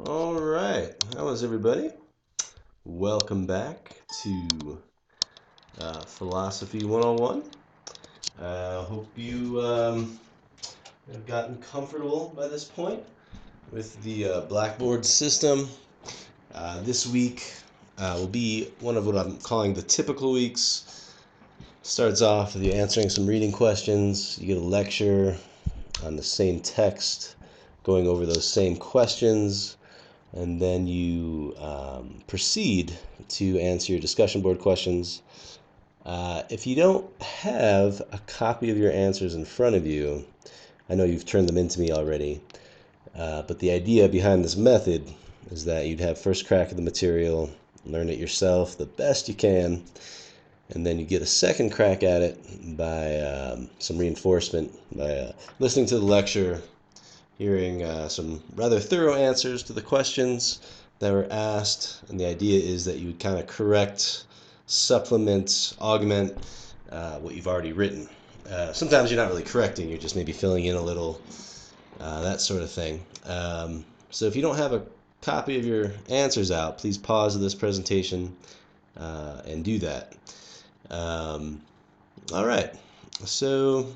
All right, how is everybody? Welcome back to Philosophy 101. Hope you have gotten comfortable by this point with the Blackboard system. This week will be one of what I'm calling the typical weeks. Starts off with you answering some reading questions. You get a lecture on the same text, going over those same questions, and then you proceed to answer your discussion board questions. If you don't have a copy of your answers in front of you, I know you've turned them into me already, but the idea behind this method is that you'd have first crack at the material, learn it yourself the best you can, and then you get a second crack at it by some reinforcement, by listening to the lecture, hearing some rather thorough answers to the questions that were asked. And the idea is that you would kind of correct, supplement, augment what you've already written. Sometimes you're not really correcting, you're just maybe filling in a little, that sort of thing. So if you don't have a copy of your answers out, please pause this presentation and do that. All right, so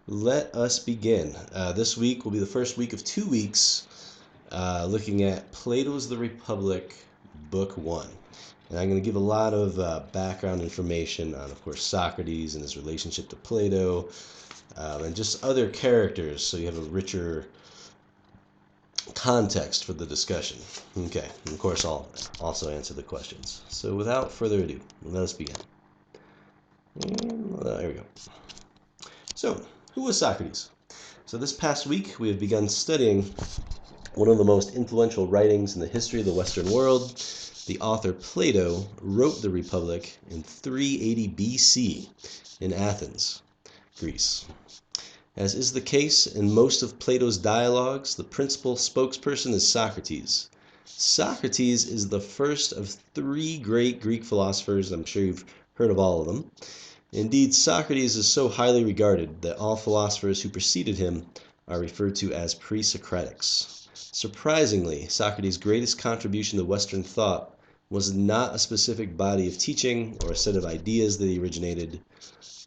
let us begin. This week will be the first week of 2 weeks looking at Plato's The Republic, Book 1. And I'm going to give a lot of background information on, of course, Socrates and his relationship to Plato, and just other characters, so you have a richer context for the discussion. Okay, and of course, I'll also answer the questions. So without further ado, let us begin. And, there we go. So, who was Socrates? So this past week, we have begun studying one of the most influential writings in the history of the Western world. The author Plato wrote the Republic in 380 BC in Athens, Greece. As is the case in most of Plato's dialogues, the principal spokesperson is Socrates. Socrates is the first of three great Greek philosophers. I'm sure you've heard of all of them. Indeed, Socrates is so highly regarded that all philosophers who preceded him are referred to as pre-Socratics. Surprisingly, Socrates' greatest contribution to Western thought was not a specific body of teaching or a set of ideas that he originated.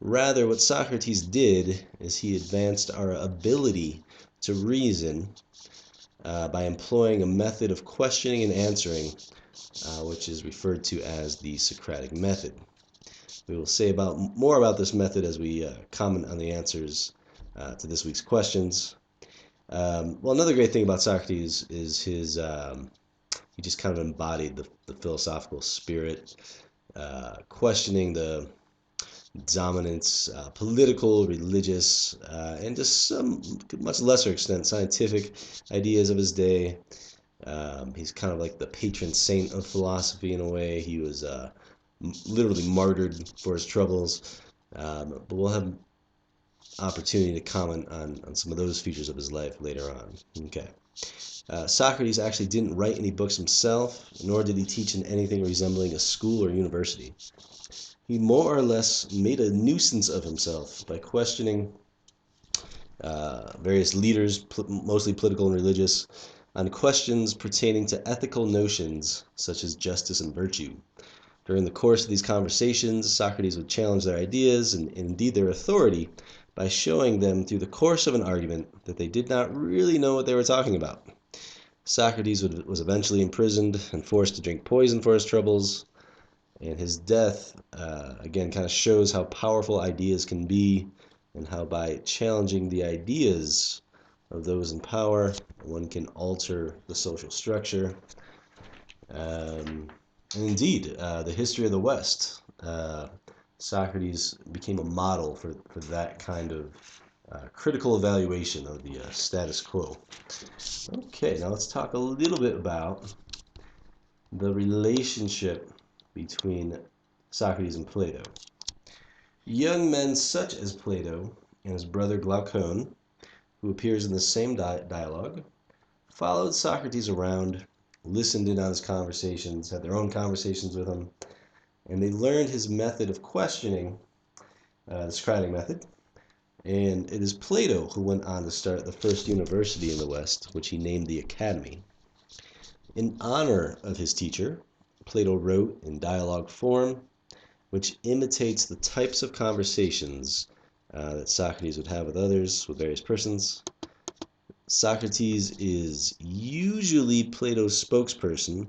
Rather, what Socrates did is he advanced our ability to reason by employing a method of questioning and answering, which is referred to as the Socratic method. We will say more about this method as we comment on the answers to this week's questions. Well, another great thing about Socrates is his he just kind of embodied the philosophical spirit, questioning the dominance, political, religious, and just some much lesser extent scientific ideas of his day. He's kind of like the patron saint of philosophy in a way. He was literally martyred for his troubles. But we'll have opportunity to comment on some of those features of his life later on. Okay. Socrates actually didn't write any books himself, nor did he teach in anything resembling a school or university. He more or less made a nuisance of himself by questioning various leaders, mostly political and religious, on questions pertaining to ethical notions such as justice and virtue. During the course of these conversations, Socrates would challenge their ideas and indeed their authority by showing them through the course of an argument that they did not really know what they were talking about. Socrates was eventually imprisoned and forced to drink poison for his troubles, and his death, again, kind of shows how powerful ideas can be and how by challenging the ideas of those in power, one can alter the social structure. And indeed, the history of the West, Socrates became a model for that kind of critical evaluation of the status quo. Okay, now let's talk a little bit about the relationship between Socrates and Plato. Young men such as Plato and his brother Glaucon, who appears in the same dialogue, followed Socrates around, listened in on his conversations, had their own conversations with him, and they learned his method of questioning, the Socratic method. And it is Plato who went on to start the first university in the West, which he named the Academy. In honor of his teacher, Plato wrote in dialogue form, which imitates the types of conversations that Socrates would have with others, with various persons. Socrates is usually Plato's spokesperson.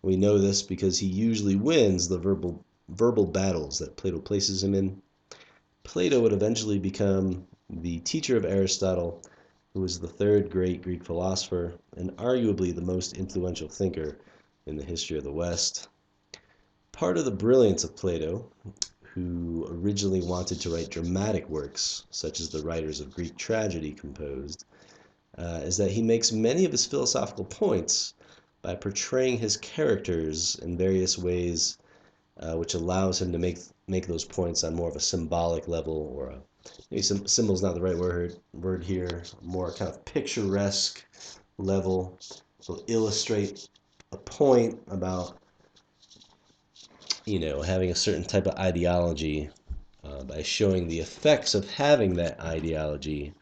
We know this because he usually wins the verbal battles that Plato places him in. Plato would eventually become the teacher of Aristotle, who was the third great Greek philosopher and arguably the most influential thinker in the history of the West. Part of the brilliance of Plato, who originally wanted to write dramatic works, such as the writers of Greek tragedy composed, is that he makes many of his philosophical points by portraying his characters in various ways, which allows him to make those points on more of a symbolic level, or maybe symbol is not the right word here, more kind of picturesque level. So illustrate a point about, having a certain type of ideology by showing the effects of having that ideology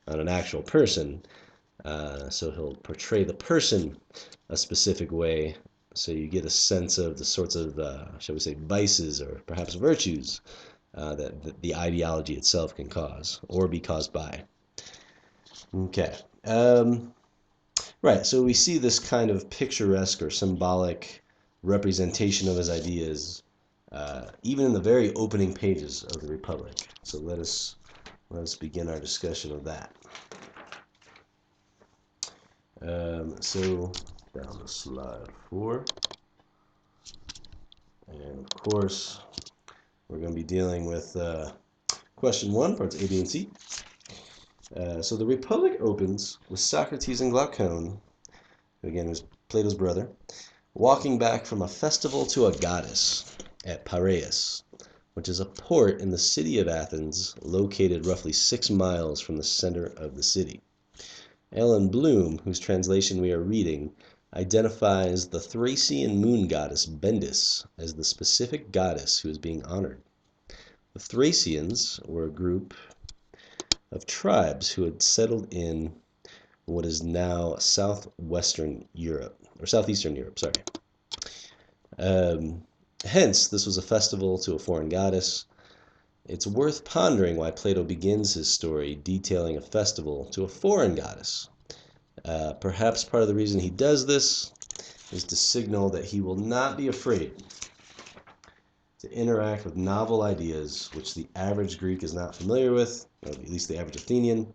on an actual person. So he'll portray the person a specific way, so you get a sense of the sorts of, shall we say, vices or perhaps virtues that the ideology itself can cause or be caused by. Okay. Right, so we see this kind of picturesque or symbolic representation of his ideas even in the very opening pages of the Republic. So let us begin our discussion of that. So down to slide 4. And of course, we're going to be dealing with question 1, parts A, B, and C. So the Republic opens with Socrates and Glaucon, who again was Plato's brother, walking back from a festival to a goddess at Piraeus, which is a port in the city of Athens, located roughly 6 miles from the center of the city. Alan Bloom, whose translation we are reading, identifies the Thracian moon goddess Bendis as the specific goddess who is being honored. The Thracians were a group of tribes who had settled in what is now southeastern Europe. Hence, this was a festival to a foreign goddess. It's worth pondering why Plato begins his story detailing a festival to a foreign goddess. Perhaps part of the reason he does this is to signal that he will not be afraid to interact with novel ideas which the average Greek is not familiar with, or at least the average Athenian,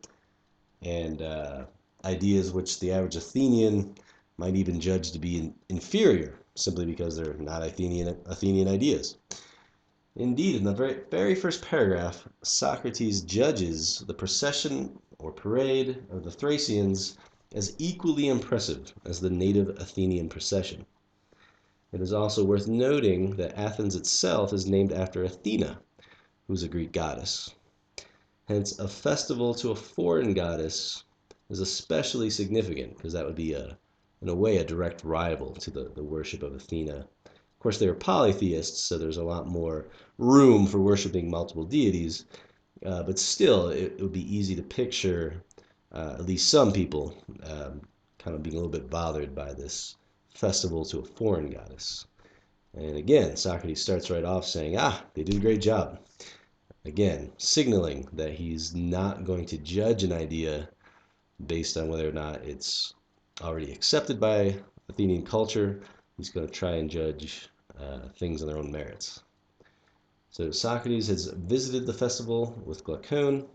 and ideas which the average Athenian might even judge to be inferior simply because they're not Athenian ideas. Indeed, in the very first paragraph, Socrates judges the procession or parade of the Thracians as equally impressive as the native Athenian procession. It is also worth noting that Athens itself is named after Athena, who's a Greek goddess. Hence, a festival to a foreign goddess is especially significant because that would be, in a way, a direct rival to the worship of Athena. Of course, they were polytheists, so there's a lot more room for worshiping multiple deities, but still, it would be easy to picture at least some people kind of being a little bit bothered by this festival to a foreign goddess. And again, Socrates starts right off saying, they did a great job. Again, signaling that he's not going to judge an idea based on whether or not it's already accepted by Athenian culture. He's going to try and judge things on their own merits. So Socrates has visited the festival with Glaucon.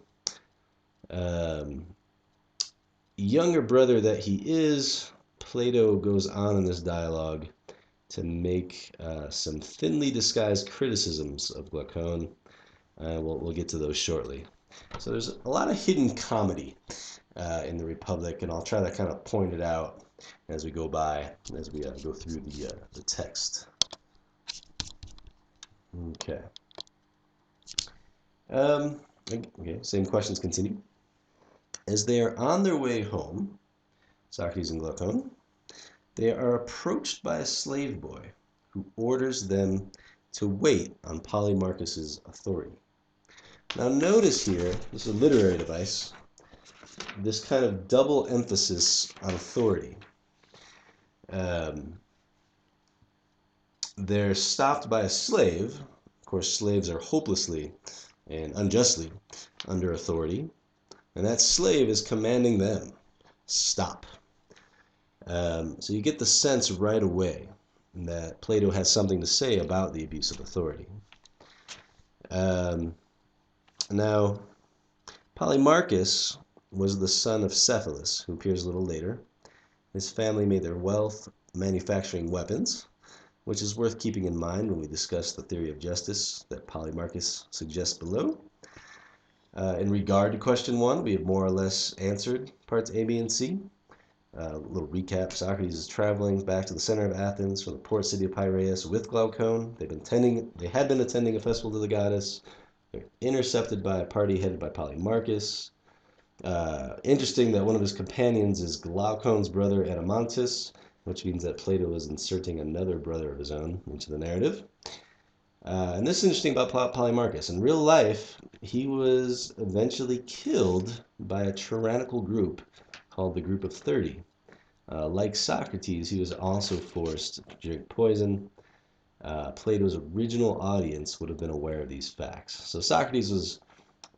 Younger brother that he is, Plato goes on in this dialogue to make some thinly disguised criticisms of Glaucon. We'll get to those shortly. So there's a lot of hidden comedy in the Republic, and I'll try to kind of point it out as we go go through the text. Okay. Okay, same questions continue. As they are on their way home, Socrates and Glaucon, they are approached by a slave boy who orders them to wait on Polemarchus's authority. Now notice here, this is a literary device, this kind of double emphasis on authority. Um, they're stopped by a slave. Of course, slaves are hopelessly and unjustly under authority, and that slave is commanding them, stop. So you get the sense right away that Plato has something to say about the abuse of authority. Now, Polymarchus was the son of Cephalus, who appears a little later. His family made their wealth manufacturing weapons, which is worth keeping in mind when we discuss the theory of justice that Polymarchus suggests below. In regard to question 1, we have more or less answered parts A, B, and C. A little recap: Socrates is traveling back to the center of Athens from the port city of Piraeus with Glaucon. They had been attending a festival to the goddess. They're intercepted by a party headed by Polymarchus. Interesting that one of his companions is Glaucon's brother Adeimantus, which means that Plato is inserting another brother of his own into the narrative. And this is interesting about Polymarchus. In real life, he was eventually killed by a tyrannical group called the Group of 30. Like Socrates, he was also forced to drink poison. Plato's original audience would have been aware of these facts. So Socrates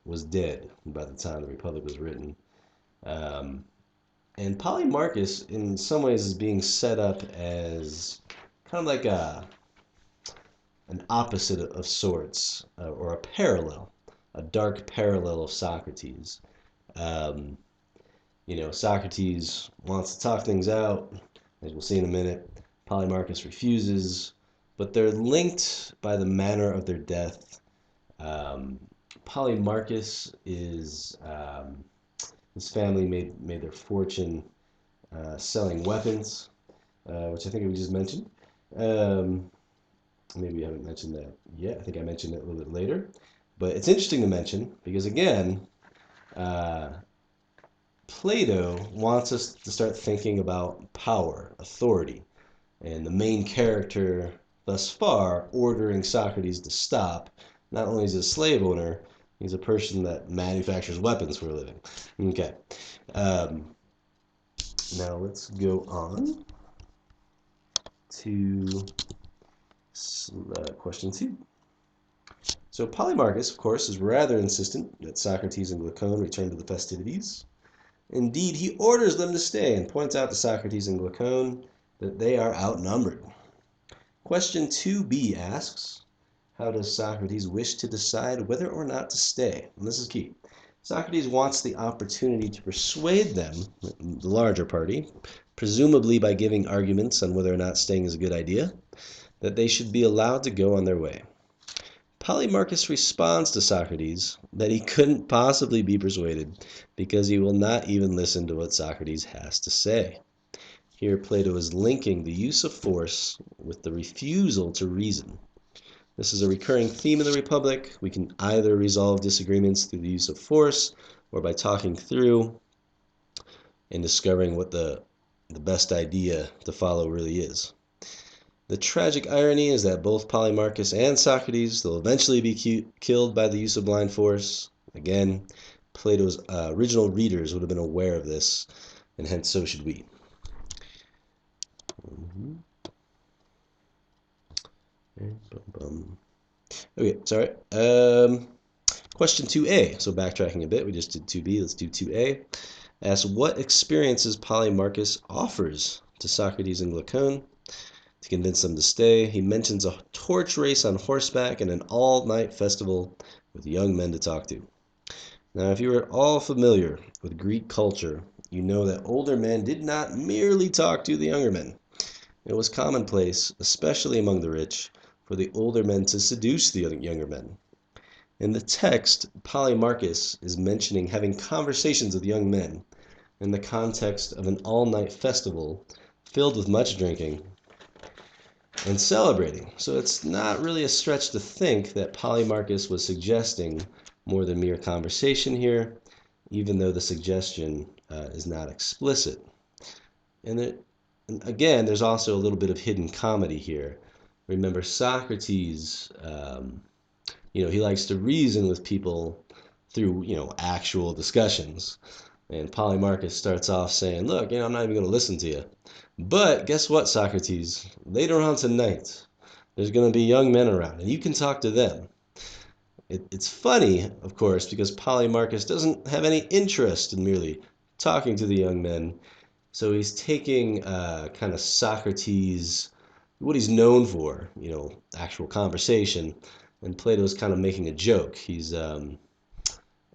was dead by the time the Republic was written. And Polymarchus, in some ways, is being set up as kind of like an opposite of sorts, or a parallel, a dark parallel of Socrates. Socrates wants to talk things out, as we'll see in a minute. Polymarchus refuses, but they're linked by the manner of their death. Polymarchus his family made their fortune selling weapons, which I think we just mentioned. Maybe we haven't mentioned that yet. I think I mentioned it a little bit later. But it's interesting to mention because, again, Plato wants us to start thinking about power, authority, and the main character thus far ordering Socrates to stop. Not only is he a slave owner, he's a person that manufactures weapons for a living. Okay. Now let's go on to question 2. So Polymarchus, of course, is rather insistent that Socrates and Glaucon return to the festivities. Indeed, he orders them to stay and points out to Socrates and Glaucon that they are outnumbered. Question 2b asks, how does Socrates wish to decide whether or not to stay? And this is key. Socrates wants the opportunity to persuade them, the larger party, presumably by giving arguments on whether or not staying is a good idea, that they should be allowed to go on their way. Polymarchus responds to Socrates that he couldn't possibly be persuaded because he will not even listen to what Socrates has to say. Here Plato is linking the use of force with the refusal to reason. This is a recurring theme in the Republic. We can either resolve disagreements through the use of force or by talking through and discovering what the best idea to follow really is. The tragic irony is that both Polymarchus and Socrates will eventually be killed by the use of blind force. Again, Plato's original readers would have been aware of this, and hence so should we. Okay, sorry. Question 2a. So backtracking a bit, we just did 2b. Let's do 2a. Asks what experiences Polymarchus offers to Socrates and Glaucon to convince them to stay. He mentions a torch race on horseback and an all-night festival with young men to talk to. Now, if you are at all familiar with Greek culture, you know that older men did not merely talk to the younger men. It was commonplace, especially among the rich, for the older men to seduce the younger men. In the text, Polymarchus is mentioning having conversations with young men in the context of an all-night festival filled with much drinking and celebrating. So it's not really a stretch to think that Polymarchus was suggesting more than mere conversation here, even though the suggestion is not explicit. And again, there's also a little bit of hidden comedy here. Remember, Socrates, he likes to reason with people through, actual discussions. And Polemarchus starts off saying, look, I'm not even going to listen to you. But guess what, Socrates? Later on tonight, there's going to be young men around, and you can talk to them. It's funny, of course, because Polemarchus doesn't have any interest in merely talking to the young men. So he's taking kind of Socrates, what he's known for, actual conversation, and Plato's kind of making a joke.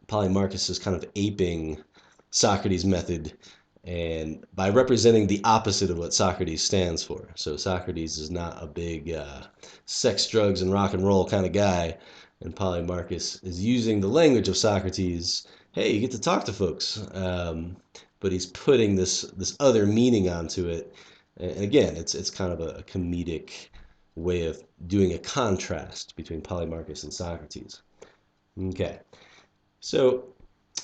Polemarchus is kind of aping Socrates' method, and by representing the opposite of what Socrates stands for. So Socrates is not a big sex, drugs, and rock and roll kind of guy, and Polemarchus is using the language of Socrates. Hey, you get to talk to folks, but he's putting this other meaning onto it. And again, it's kind of a comedic way of doing a contrast between Polemarchus and Socrates. Okay, so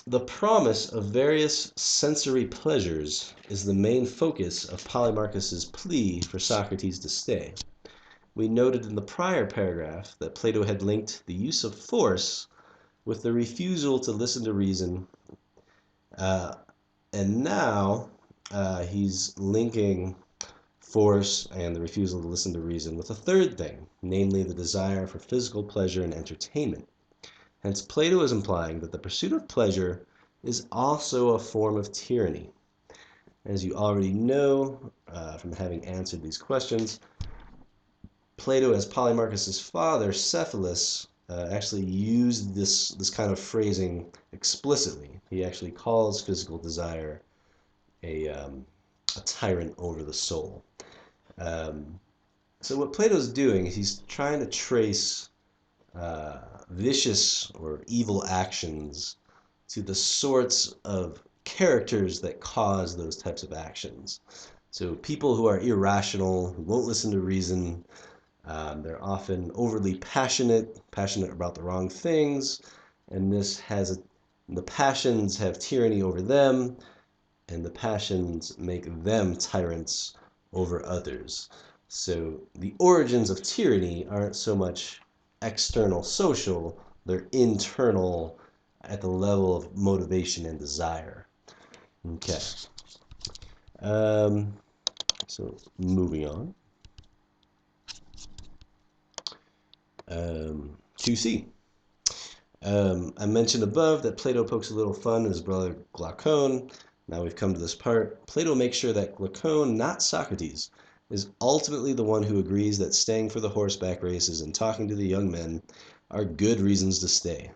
the promise of various sensory pleasures is the main focus of Polemarchus's plea for Socrates to stay. We noted in the prior paragraph that Plato had linked the use of force with the refusal to listen to reason, and now he's linking force and the refusal to listen to reason with a third thing, namely the desire for physical pleasure and entertainment. Hence, Plato is implying that the pursuit of pleasure is also a form of tyranny. As you already know from having answered these questions, Plato, as Polemarchus's father, Cephalus, actually used this kind of phrasing explicitly. He actually calls physical desire a tyrant over the soul. So what Plato's doing is he's trying to trace vicious or evil actions to the sorts of characters that cause those types of actions. So people who are irrational, who won't listen to reason, they're often overly passionate about the wrong things, and the passions have tyranny over them, and the passions make them tyrants over others. So the origins of tyranny aren't so much external social, they're internal at the level of motivation and desire. Okay. So moving on. 2C. I mentioned above that Plato pokes a little fun at his brother Glaucon. Now we've come to this part. Plato makes sure that Glaucon, not Socrates, is ultimately the one who agrees that staying for the horseback races and talking to the young men are good reasons to stay.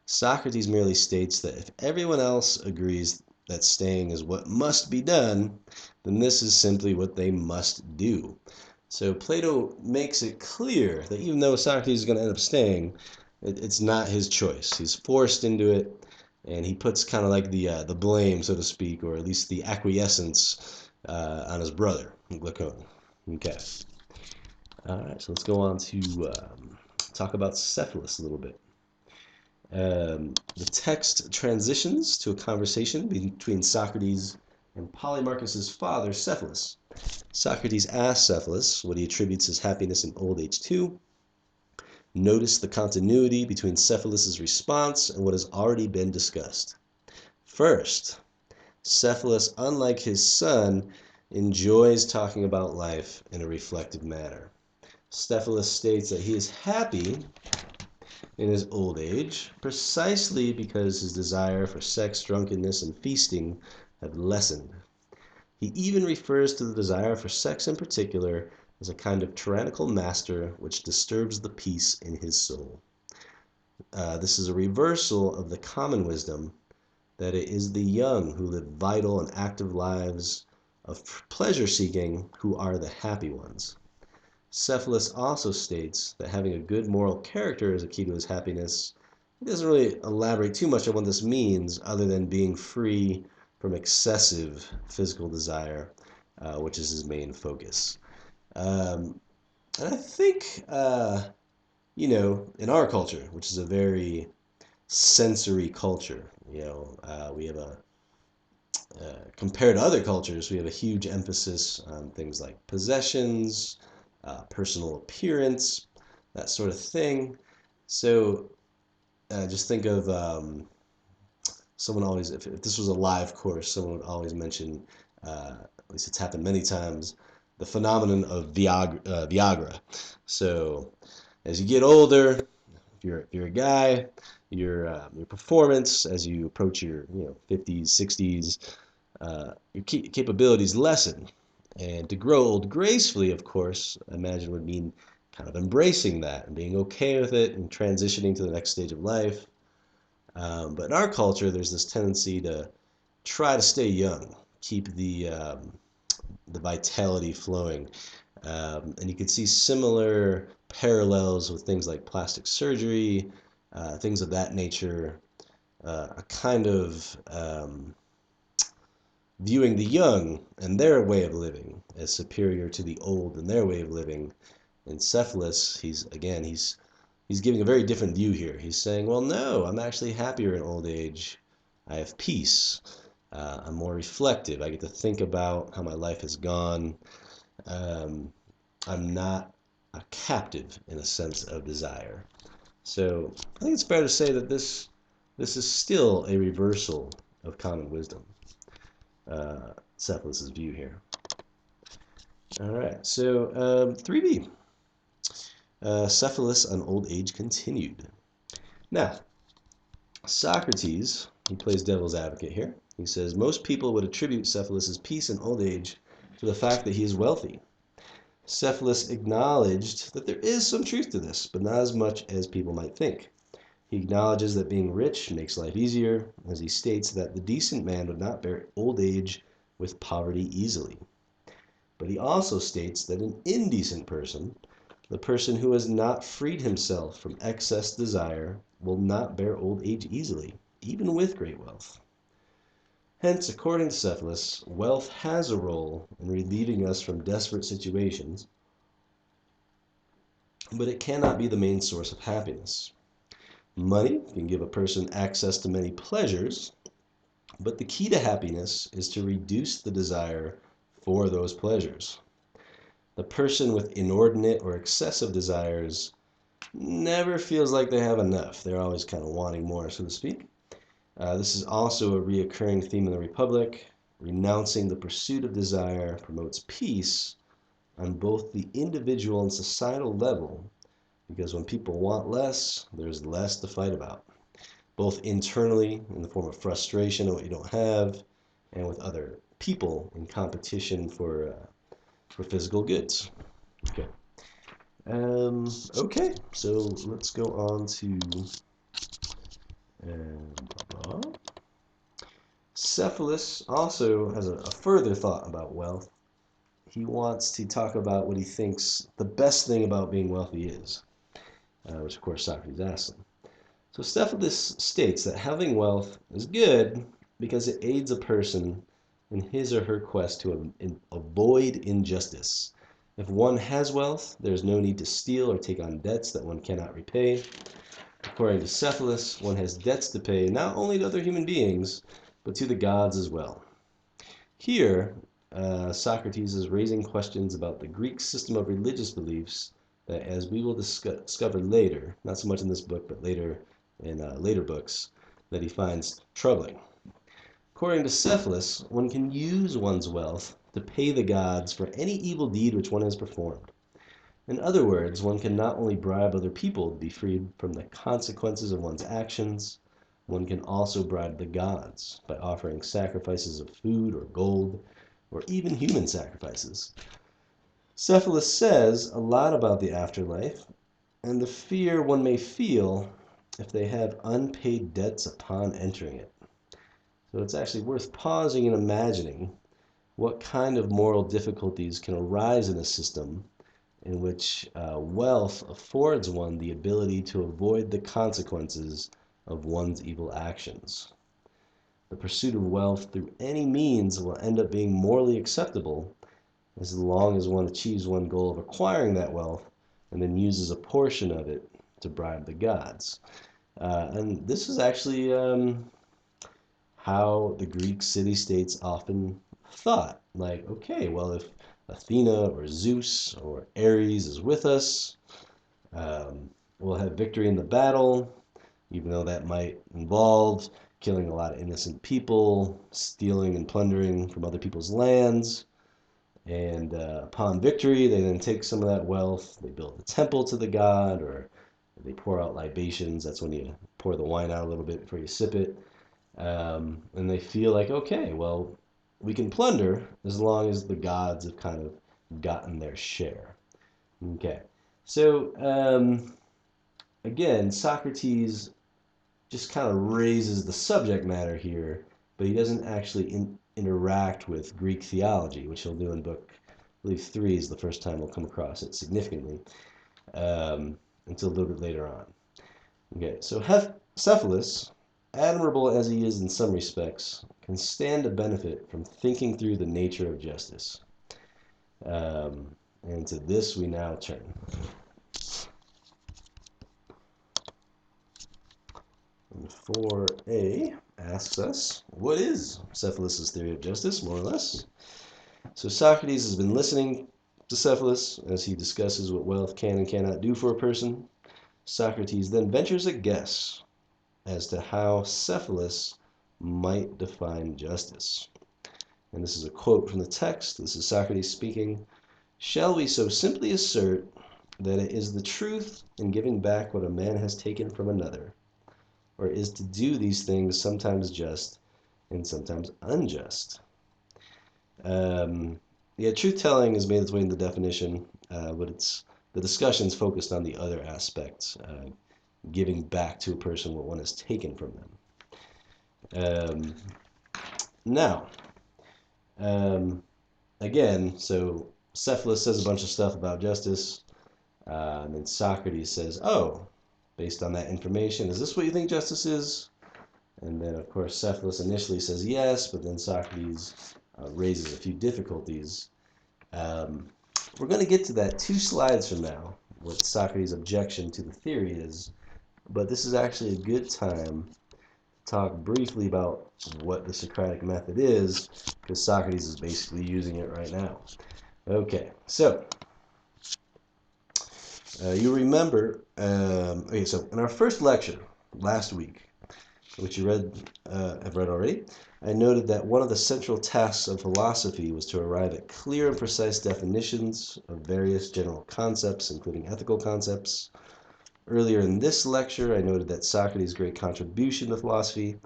Socrates merely states that if everyone else agrees that staying is what must be done, then this is simply what they must do. So Plato makes it clear that even though Socrates is going to end up staying, it's not his choice. He's forced into it, and he puts kind of like the blame, so to speak, or at least the acquiescence on his brother, Glaucon. Okay. All right, so let's go on to talk about Cephalus a little bit. The text transitions to a conversation between Socrates and Polemarchus's father, Cephalus. Socrates asks Cephalus what he attributes his happiness in old age to. Notice the continuity between Cephalus's response and what has already been discussed. First, Cephalus, unlike his son, enjoys talking about life in a reflective manner. Cephalus states that he is happy in his old age precisely because his desire for sex, drunkenness, and feasting have lessened. He even refers to the desire for sex in particular as a kind of tyrannical master which disturbs the peace in his soul. This is a reversal of the common wisdom that it is the young who live vital and active lives of pleasure-seeking who are the happy ones. Cephalus also states that having a good moral character is a key to his happiness. He doesn't really elaborate too much on what this means other than being free from excessive physical desire, which is his main focus. And I think, in our culture, which is a very sensory culture, we have compared to other cultures, we have a huge emphasis on things like possessions, personal appearance, that sort of thing. So just think of someone always, if this was a live course, someone would always mention, at least it's happened many times, the phenomenon of Viagra. So as you get older, if you're a guy, your performance as you approach your 50s, 60s, your capabilities lessen. And to grow old gracefully, of course, I imagine would mean kind of embracing that and being okay with it and transitioning to the next stage of life. But in our culture, there's this tendency to try to stay young, keep the vitality flowing. And you can see similar parallels with things like plastic surgery, things of that nature, a kind of viewing the young and their way of living as superior to the old and their way of living. In Cephalus, he's giving a very different view here. He's saying, well, no, I'm actually happier in old age. I have peace. I'm more reflective. I get to think about how my life has gone. I'm not a captive in a sense of desire. So I think it's fair to say that this is still a reversal of common wisdom. Cephalus's view here. All right, so 3b. Cephalus on old age continued. Now, Socrates, he plays devil's advocate here. He says most people would attribute Cephalus's peace in old age to the fact that he is wealthy. Cephalus acknowledged that there is some truth to this, but not as much as people might think. He acknowledges that being rich makes life easier, as he states that the decent man would not bear old age with poverty easily. But he also states that an indecent person, the person who has not freed himself from excess desire, will not bear old age easily, even with great wealth. Hence, according to Cephalus, wealth has a role in relieving us from desperate situations, but it cannot be the main source of happiness. Money can give a person access to many pleasures, but the key to happiness is to reduce the desire for those pleasures. The person with inordinate or excessive desires never feels like they have enough. They're always kind of wanting more, so to speak. This is also a reoccurring theme in the Republic. Renouncing the pursuit of desire promotes peace on both the individual and societal level, because when people want less, there's less to fight about, both internally in the form of frustration at what you don't have, and with other people in competition for physical goods. Okay. Okay, so let's go on to Cephalus also has a further thought about wealth. He wants to talk about what he thinks the best thing about being wealthy is, which of course Socrates asks him. So Cephalus states that having wealth is good because it aids a person in his or her quest to avoid injustice. If one has wealth, there is no need to steal or take on debts that one cannot repay. According to Cephalus, one has debts to pay not only to other human beings, but to the gods as well. Here, Socrates is raising questions about the Greek system of religious beliefs that, as we will discover later, not so much in this book, but later in later books, that he finds troubling. According to Cephalus, one can use one's wealth to pay the gods for any evil deed which one has performed. In other words, one can not only bribe other people to be freed from the consequences of one's actions, one can also bribe the gods by offering sacrifices of food or gold, or even human sacrifices. Cephalus says a lot about the afterlife and the fear one may feel if they have unpaid debts upon entering it. So it's actually worth pausing and imagining what kind of moral difficulties can arise in a system in which wealth affords one the ability to avoid the consequences of one's evil actions. The pursuit of wealth through any means will end up being morally acceptable as long as one achieves one goal of acquiring that wealth and then uses a portion of it to bribe the gods. And this is actually how the Greek city-states often thought. Like, okay, well, if Athena or Zeus or Ares is with us, we'll have victory in the battle, even though that might involve killing a lot of innocent people, stealing and plundering from other people's lands. And upon victory, they then take some of that wealth, they build a temple to the god, or they pour out libations. That's when you pour the wine out a little bit before you sip it. And they feel like, okay, well, we can plunder as long as the gods have kind of gotten their share. Okay, so again, Socrates just kind of raises the subject matter here, but he doesn't actually interact with Greek theology, which he'll do in book, I believe 3 is the first time we'll come across it significantly, until a little bit later on. Okay, so Cephalus, admirable as he is in some respects, can stand to benefit from thinking through the nature of justice. And to this we now turn. And 4a asks us, what is Cephalus' theory of justice, more or less? So Socrates has been listening to Cephalus as he discusses what wealth can and cannot do for a person. Socrates then ventures a guess as to how Cephalus might define justice. And this is a quote from the text. This is Socrates speaking. Shall we so simply assert that it is the truth in giving back what a man has taken from another? Or is to do these things sometimes just and sometimes unjust? Yeah, truth-telling has made its way into the definition, but the discussion's focused on the other aspects, giving back to a person what one has taken from them. Now, again, so Cephalus says a bunch of stuff about justice, and then Socrates says, oh, based on that information, is this what you think justice is? And then, of course, Cephalus initially says yes, but then Socrates raises a few difficulties. We're going to get to that 2 slides from now, what Socrates' objection to the theory is, but this is actually a good time to talk briefly about what the Socratic method is, because Socrates is basically using it right now. Okay, so you remember, okay, so in our first lecture last week, which you have read already, I noted that one of the central tasks of philosophy was to arrive at clear and precise definitions of various general concepts, including ethical concepts. Earlier in this lecture, I noted that Socrates' great contribution to philosophy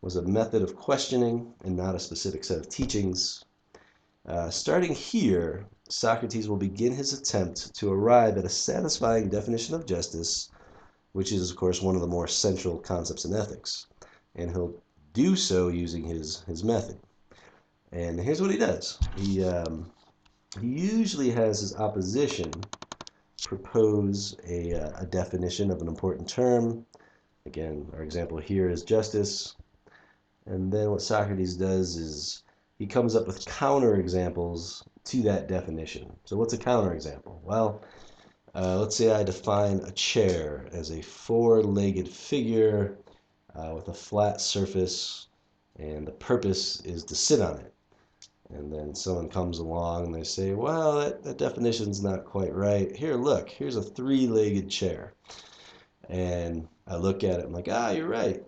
was a method of questioning and not a specific set of teachings. Starting here, Socrates will begin his attempt to arrive at a satisfying definition of justice, which is, of course, one of the more central concepts in ethics. And he'll do so using his method. And here's what he does. He usually has his opposition propose a definition of an important term. Again, our example here is justice. And then what Socrates does is he comes up with counterexamples to that definition. So what's a counterexample? Well, let's say I define a chair as a 4-legged figure with a flat surface, and the purpose is to sit on it. And then someone comes along and they say, well, that definition's not quite right. Here, look, here's a 3-legged chair. And I look at it, I'm like, you're right.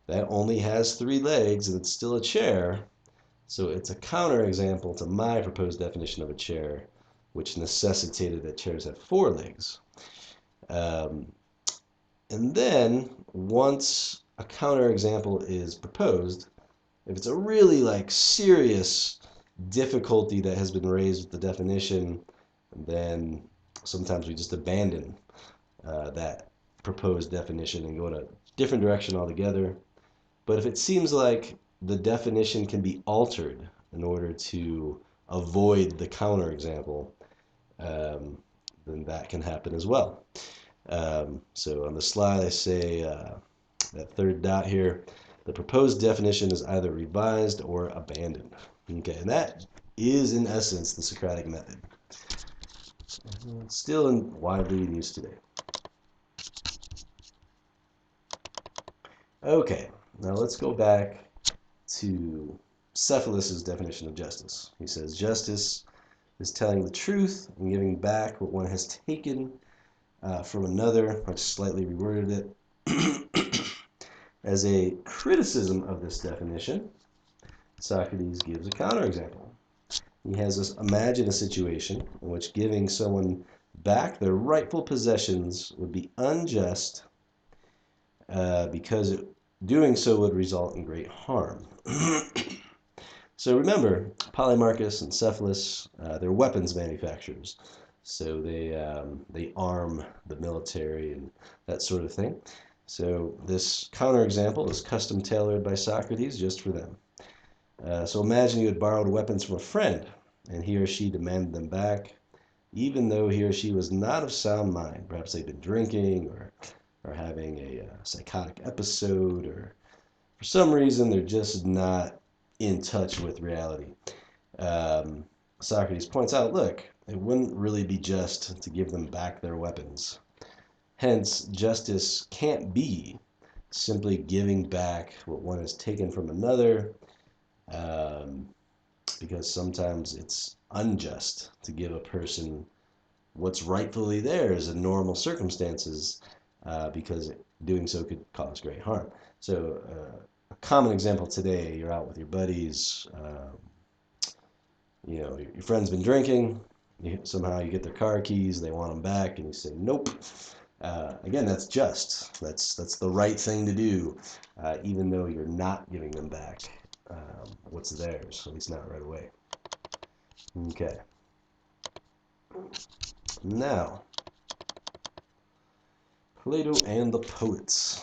That only has 3 legs and it's still a chair. So it's a counterexample to my proposed definition of a chair, which necessitated that chairs have 4 legs. And then once a counterexample is proposed, if it's a really serious difficulty that has been raised with the definition, then sometimes we just abandon that proposed definition and go in a different direction altogether. But if it seems like the definition can be altered in order to avoid the counterexample, then that can happen as well. So on the slide I say that third dot here, the proposed definition is either revised or abandoned. Okay, and that is in essence the Socratic method. Still widely in use today. Okay, now let's go back to Cephalus' definition of justice. He says justice is telling the truth and giving back what one has taken from another. I just slightly reworded it. As a criticism of this definition, Socrates gives a counterexample. He has us imagine a situation in which giving someone back their rightful possessions would be unjust because doing so would result in great harm. So remember, Polemarchus and Cephalus, they're weapons manufacturers. So they arm the military and that sort of thing. So this counterexample is custom tailored by Socrates just for them. So imagine you had borrowed weapons from a friend, and he or she demanded them back, even though he or she was not of sound mind. Perhaps they've been drinking or having a psychotic episode, or for some reason they're just not in touch with reality. Socrates points out, look, it wouldn't really be just to give them back their weapons. Hence, justice can't be simply giving back what one has taken from another, because sometimes it's unjust to give a person what's rightfully theirs in normal circumstances, because doing so could cause great harm. So a common example today, you're out with your buddies, your friend's been drinking, somehow you get their car keys, they want them back, and you say, nope. Again, that's just. That's the right thing to do, even though you're not giving them back what's theirs, at least not right away. Okay. Now, Plato and the poets.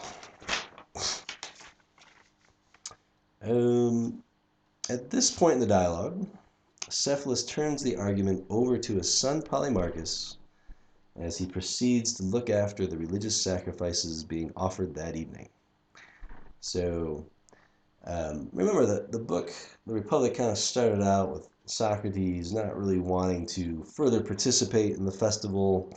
At this point in the dialogue, Cephalus turns the argument over to his son Polemarchus as he proceeds to look after the religious sacrifices being offered that evening. So, remember that the book, The Republic, kind of started out with Socrates not really wanting to further participate in the festival.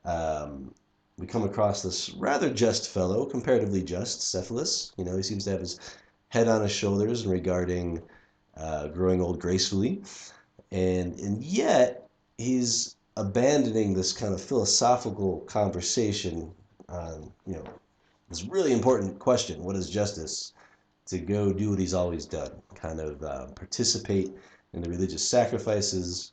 We come across this rather just fellow, comparatively just, Cephalus. He seems to have his head on his shoulders regarding growing old gracefully. And yet, he's abandoning this kind of philosophical conversation on, this really important question, what is justice, to go do what he's always done, kind of participate in the religious sacrifices.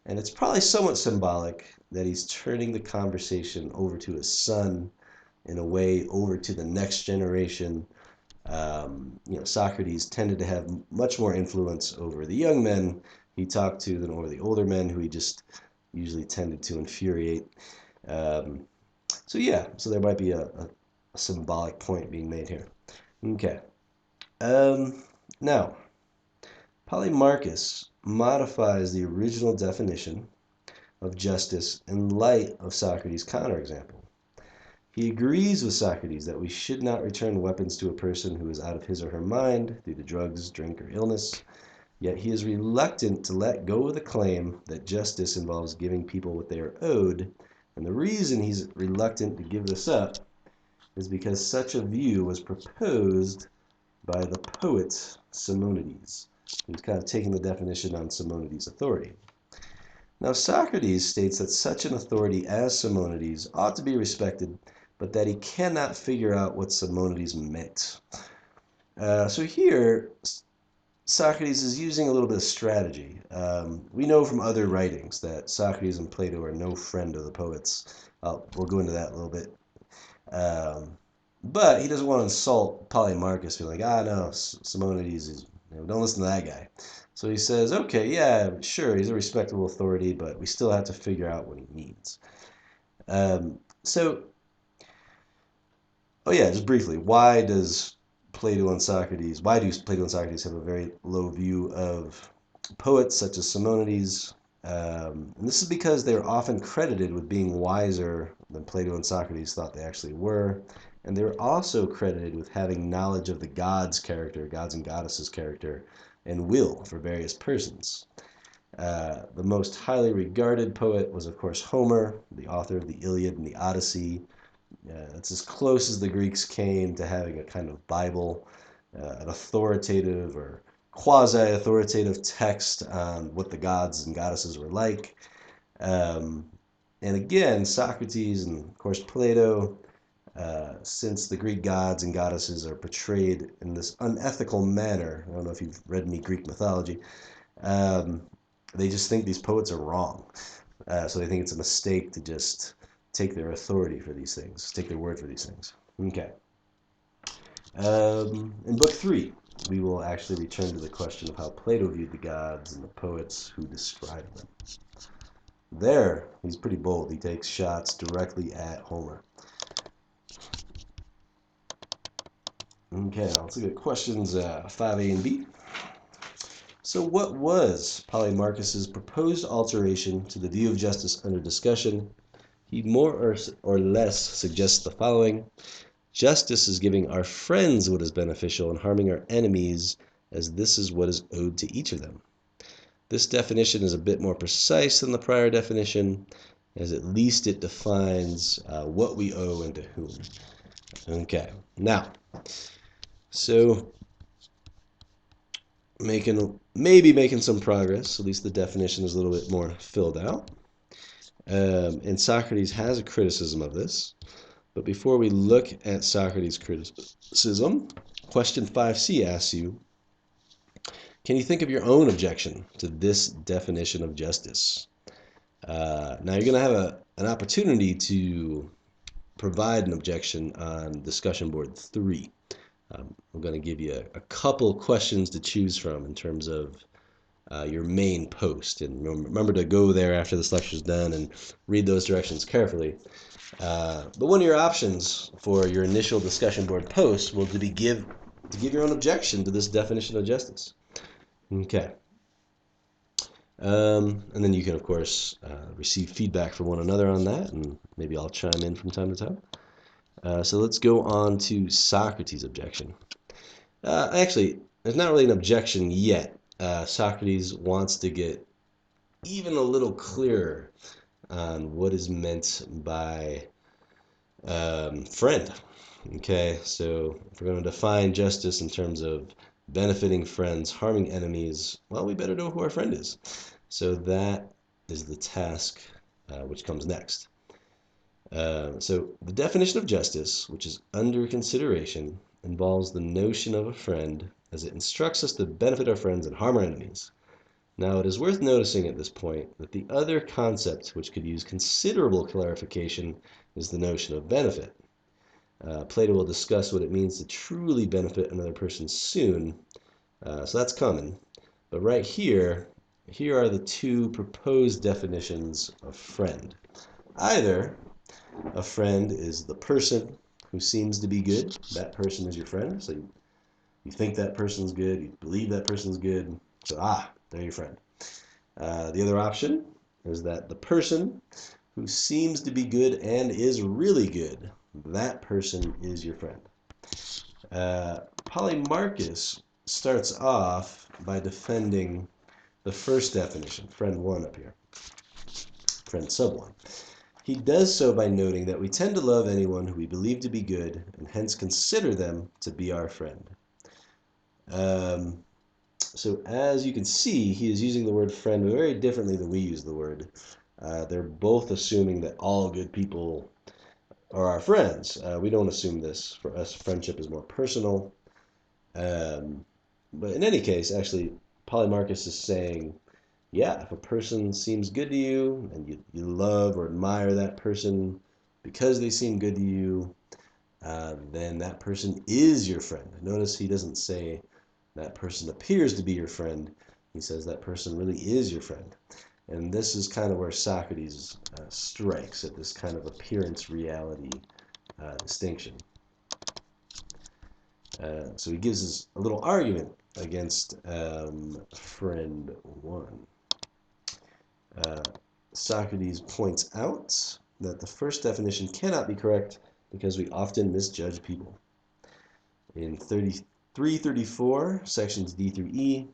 And it's probably somewhat symbolic that he's turning the conversation over to his son, in a way over to the next generation. Socrates tended to have much more influence over the young men he talked to than over the older men, who he just usually tended to infuriate. So there might be a symbolic point being made here. Okay. Now, Polemarchus modifies the original definition of justice in light of Socrates' counterexample. He agrees with Socrates that we should not return weapons to a person who is out of his or her mind due to drugs, drink, or illness, yet he is reluctant to let go of the claim that justice involves giving people what they are owed, and the reason he's reluctant to give this up is because such a view was proposed by the poet Simonides, who's kind of taking the definition on Simonides' authority. Now, Socrates states that such an authority as Simonides ought to be respected, but that he cannot figure out what Simonides meant. So here, Socrates is using a little bit of strategy. We know from other writings that Socrates and Plato are no friend of the poets. We'll go into that a little bit. But he doesn't want to insult Polemarchus, being like, no, Simonides, don't listen to that guy. So he says, okay, yeah, sure, he's a respectable authority, but we still have to figure out what he means. Just briefly, why do Plato and Socrates have a very low view of poets such as Simonides? And this is because they're often credited with being wiser than Plato and Socrates thought they actually were. And they're also credited with having knowledge of the gods' and goddesses' character, and will for various persons. The most highly regarded poet was, of course, Homer, the author of the Iliad and the Odyssey. It's as close as the Greeks came to having a kind of Bible, an authoritative or quasi-authoritative text on what the gods and goddesses were like. And again, Socrates and, of course, Plato, since the Greek gods and goddesses are portrayed in this unethical manner, I don't know if you've read any Greek mythology, they just think these poets are wrong. So they think it's a mistake to just take their authority for these things, take their word for these things. Okay. In book 3, we will actually return to the question of how Plato viewed the gods and the poets who describe them. There, he's pretty bold. He takes shots directly at Homer. Okay, now let's look at questions 5A and B. So what was Polemarchus's proposed alteration to the view of justice under discussion? He more or less suggests the following. Justice is giving our friends what is beneficial and harming our enemies, as this is what is owed to each of them. This definition is a bit more precise than the prior definition, as at least it defines what we owe and to whom. Okay, now, so maybe making some progress. At least the definition is a little bit more filled out. And Socrates has a criticism of this. But before we look at Socrates' criticism, question 5C asks you, can you think of your own objection to this definition of justice? Now you're going to have an opportunity to provide an objection on discussion board 3. I'm going to give you a couple questions to choose from in terms of your main post. And remember to go there after this lecture is done and read those directions carefully. But one of your options for your initial discussion board post will be give your own objection to this definition of justice. Okay. And then you can, of course, receive feedback from one another on that, and maybe I'll chime in from time to time. So let's go on to Socrates' objection. Actually, there's not really an objection yet. Socrates wants to get even a little clearer on what is meant by friend. Okay, so if we're going to define justice in terms of benefiting friends, harming enemies, well, we better know who our friend is. So that is the task which comes next. So the definition of justice, which is under consideration, involves the notion of a friend as it instructs us to benefit our friends and harm our enemies. Now, it is worth noticing at this point that the other concept which could use considerable clarification is the notion of benefit. Plato will discuss what it means to truly benefit another person soon, so that's coming. But right here are the two proposed definitions of friend. Either a friend is the person who seems to be good, that person is your friend, so you think that person's good, you believe that person's good, so they're your friend. The other option is that the person who seems to be good and is really good, that person is your friend. Polemarchus starts off by defending the first definition, friend 1 up here, friend sub 1. He does so by noting that we tend to love anyone who we believe to be good and hence consider them to be our friend. So as you can see, he is using the word friend very differently than we use the word. They're both assuming that all good people are our friends. We don't assume this. For us, friendship is more personal. But in any case, actually, Polemarchus is saying, yeah, if a person seems good to you and you love or admire that person because they seem good to you, then that person is your friend. Notice he doesn't say that person appears to be your friend. He says that person really is your friend. And this is kind of where Socrates strikes at this kind of appearance-reality distinction. So he gives us a little argument against friend 1. Socrates points out that the first definition cannot be correct because we often misjudge people. In 33-34, sections D through E,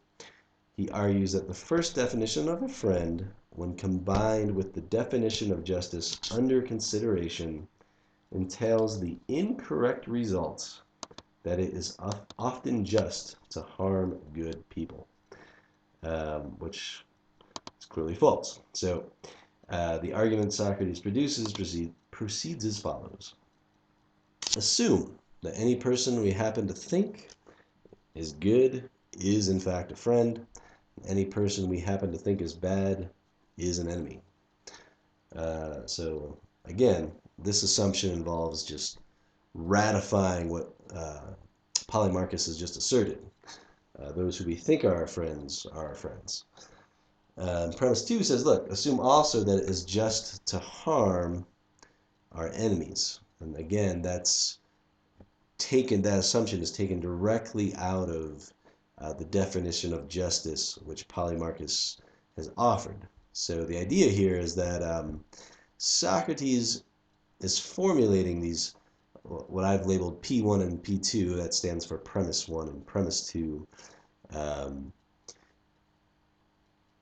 he argues that the first definition of a friend, when combined with the definition of justice under consideration, entails the incorrect result that it is often just to harm good people, which is clearly false. So the argument Socrates produces proceeds as follows. assume that any person we happen to think is good is in fact a friend. Any person we happen to think is bad is an enemy. So again, this assumption involves just ratifying what Polemarchus has just asserted. Those who we think are our friends are our friends. Premise 2 says, look, assume also that it is just to harm our enemies. And again, that assumption is taken directly out of the definition of justice which Polemarchus has offered. So the idea here is that Socrates is formulating these, what I've labeled P1 and P2, that stands for premise 1 and premise 2.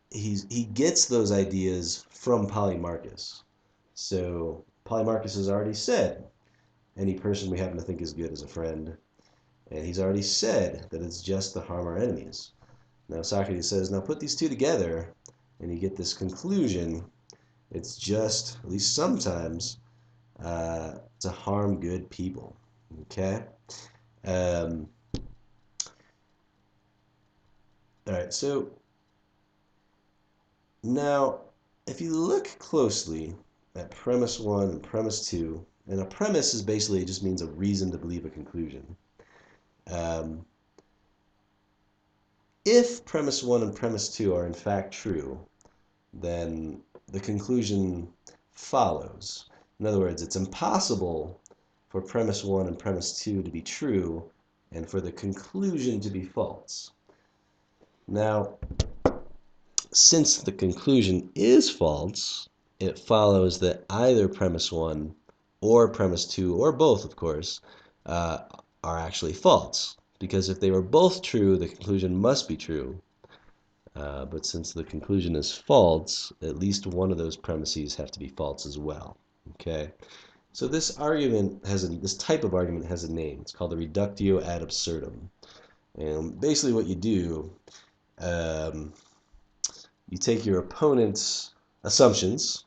He gets those ideas from Polemarchus. So Polemarchus has already said any person we happen to think is good is a friend, and he's already said that it's just to harm our enemies. Now Socrates says, now put these two together, and you get this conclusion. It's just, at least sometimes, to harm good people. Okay? All right, so now if you look closely at premise 1 and premise 2, and a premise is basically, it just means a reason to believe a conclusion. If premise 1 and premise 2 are in fact true, then the conclusion follows. In other words, it's impossible for premise 1 and premise 2 to be true and for the conclusion to be false. Now, since the conclusion is false, it follows that either premise 1 or premise 2, or both, of course, are actually false. Because if they were both true, the conclusion must be true. But since the conclusion is false, at least one of those premises have to be false as well. Okay? So this argument this type of argument has a name. It's called the reductio ad absurdum. And basically what you do, you take your opponent's assumptions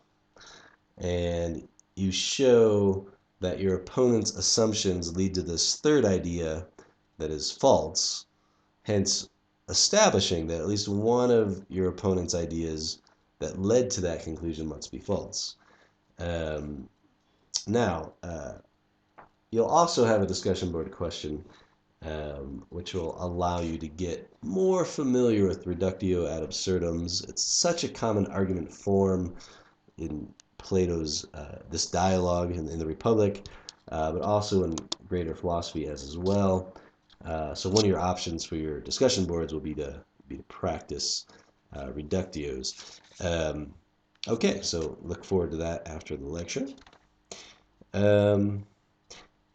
and you show that your opponent's assumptions lead to this third idea that is false, hence establishing that at least one of your opponent's ideas that led to that conclusion must be false. Now, you'll also have a discussion board question which will allow you to get more familiar with reductio ad absurdums. It's such a common argument form in Plato's this dialogue in the Republic, but also in greater philosophy as well. So one of your options for your discussion boards will be to practice reductios. Okay, so look forward to that after the lecture.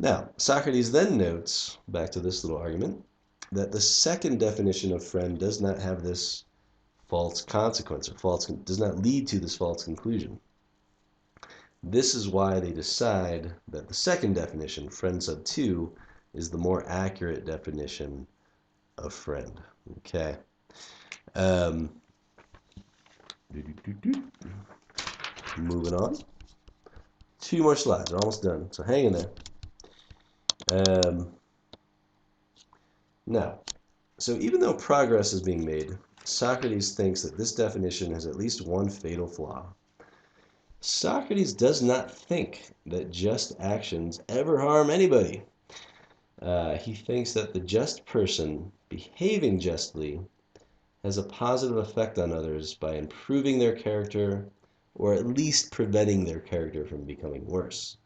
Now, Socrates then notes, back to this little argument, that the second definition of friend does not have this false consequence, or does not lead to this false conclusion. This is why they decide that the second definition, friend sub 2, is the more accurate definition of friend. Okay. Moving on. 2 more slides. We're almost done, so hang in there. Now, so even though progress is being made, Socrates thinks that this definition has at least one fatal flaw. Socrates does not think that just actions ever harm anybody. He thinks that the just person behaving justly has a positive effect on others by improving their character, or at least preventing their character from becoming worse.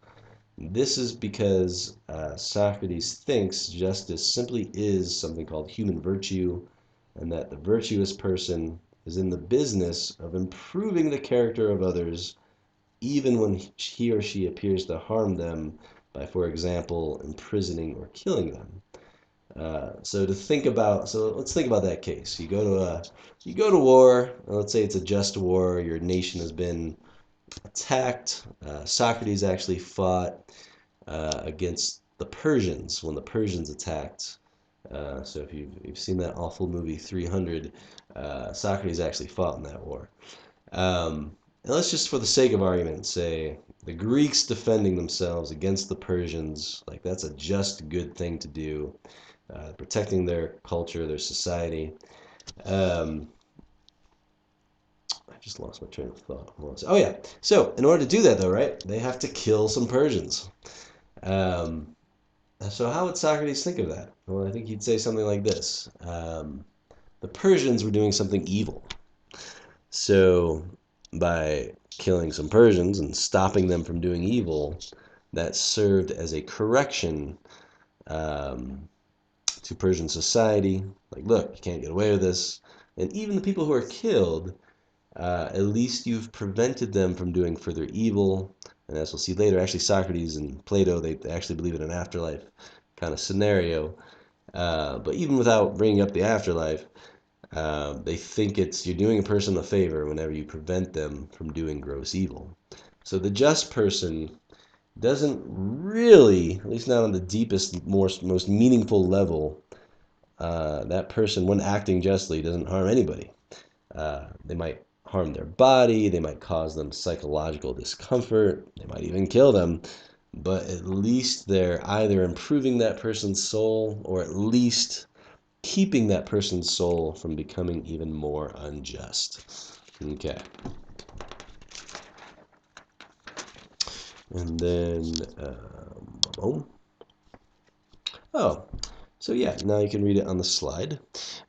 This is because Socrates thinks justice simply is something called human virtue, and that the virtuous person is in the business of improving the character of others, even when he or she appears to harm them by, for example, imprisoning or killing them. So let's think about that case. You go to war. Let's say it's a just war. Your nation has been attacked. Socrates actually fought against the Persians when the Persians attacked. So if you've seen that awful movie 300, Socrates actually fought in that war. And let's just, for the sake of argument, say the Greeks defending themselves against the Persians, like that's a just good thing to do, protecting their culture, their society. I just lost my train of thought. Oh yeah. So in order to do that, though, right, they have to kill some Persians. Um, so how would Socrates think of that? Well, I think he'd say something like this: the Persians were doing something evil. So by killing some Persians and stopping them from doing evil, that served as a correction um, to Persian society. Like, look, you can't get away with this. And even the people who are killed, at least you've prevented them from doing further evil. And as we'll see later, actually Socrates and Plato, they actually believe in an afterlife kind of scenario. But even without bringing up the afterlife, they think you're doing a person a favor whenever you prevent them from doing gross evil. So the just person doesn't really, at least not on the deepest, most meaningful level, that person, when acting justly, doesn't harm anybody. They might harm their body, they might cause them psychological discomfort, they might even kill them, but at least they're either improving that person's soul or at least keeping that person's soul from becoming even more unjust. Okay. And then, oh, so yeah, now you can read it on the slide.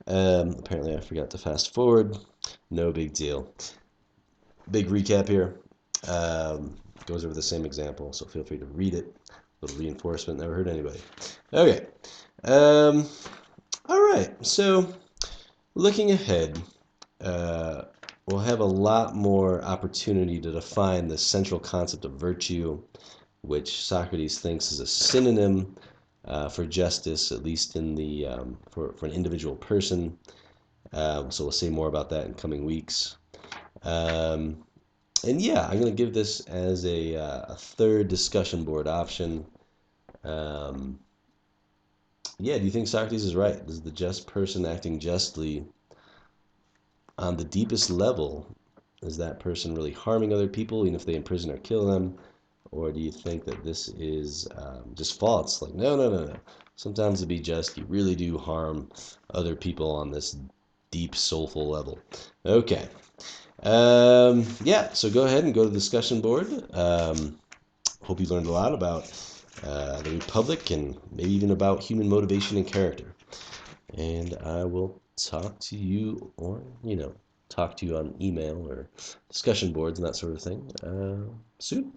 Apparently I forgot to fast forward. No big deal. Big recap here. Goes over the same example, so feel free to read it. A little reinforcement, never hurt anybody. Okay. All right, so looking ahead, we'll have a lot more opportunity to define the central concept of virtue, which Socrates thinks is a synonym for justice, at least in the for an individual person. So we'll say more about that in coming weeks. And yeah, I'm going to give this as a third discussion board option. Yeah, do you think Socrates is right? Is the just person acting justly on the deepest level? Is that person really harming other people, even if they imprison or kill them? Or do you think that this is just false? Like, no. Sometimes to be just, you really do harm other people on this deep, soulful level. Okay. Yeah, so go ahead and go to the discussion board. Hope you learned a lot about the Republic and maybe even about human motivation and character. And I will talk to you, or, talk to you on email or discussion boards and that sort of thing soon.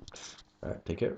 All right, take care.